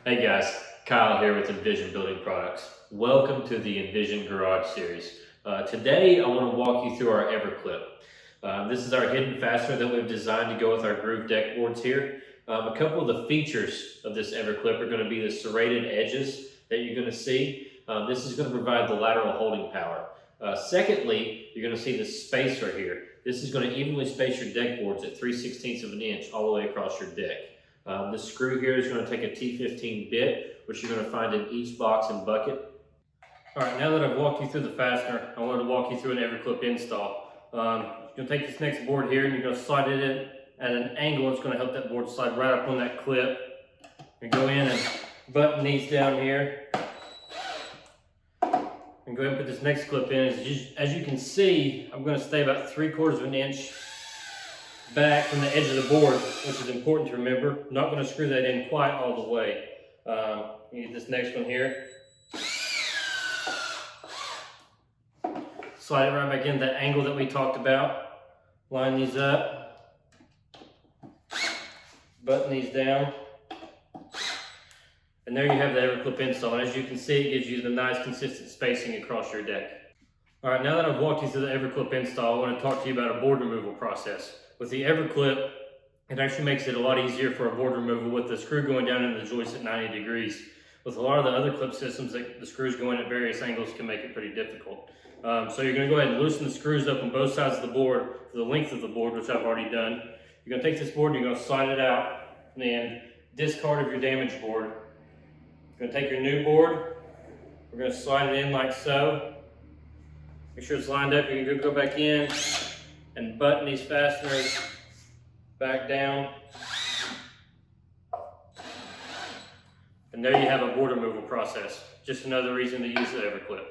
Hey guys, Kyle here with Envision Building Products. Welcome to the Envision Garage Series. Today I want to walk you through our EverClip. This is our hidden fastener that we've designed to go with our groove deck boards here. A couple of the features of this EverClip are going to be the serrated edges that you're going to see. This is going to provide the lateral holding power. Secondly, you're going to see the spacer here. This is going to evenly space your deck boards at 3/16 of an inch all the way across your deck. This screw here is going to take a T15 bit, which you're going to find in each box and bucket. All right, now that I've walked you through the fastener, I wanted to walk you through an EverClip install. You're going to take this next board here and you're going to slide it in at an angle. It's going to help that board slide right up on that clip. You go in and button these down here. And go ahead and put this next clip in. As you can see, I'm going to stay about 3/4 of an inch back from the edge of the board, which is important to remember. I'm not going to screw that in quite all the way. You get this next one here. Slide it right back in that angle that we talked about. Line these up. Button these down. And there you have the EverClip install. And as you can see, it gives you the nice consistent spacing across your deck. All right, now that I've walked you through the EverClip install, I want to talk to you about a board removal process. With the EverClip, it actually makes it a lot easier for a board removal with the screw going down into the joist at 90 degrees. With a lot of the other clip systems, the screws going at various angles can make it pretty difficult. So you're going to go ahead and loosen the screws up on both sides of the board for the length of the board, which I've already done. You're going to take this board and you're going to slide it out and then discard of your damaged board. You're going to take your new board, we're going to slide it in like so. Make sure it's lined up. You can go back in and button these fasteners back down. And there you have a board removal process. Just another reason to use the EverClip.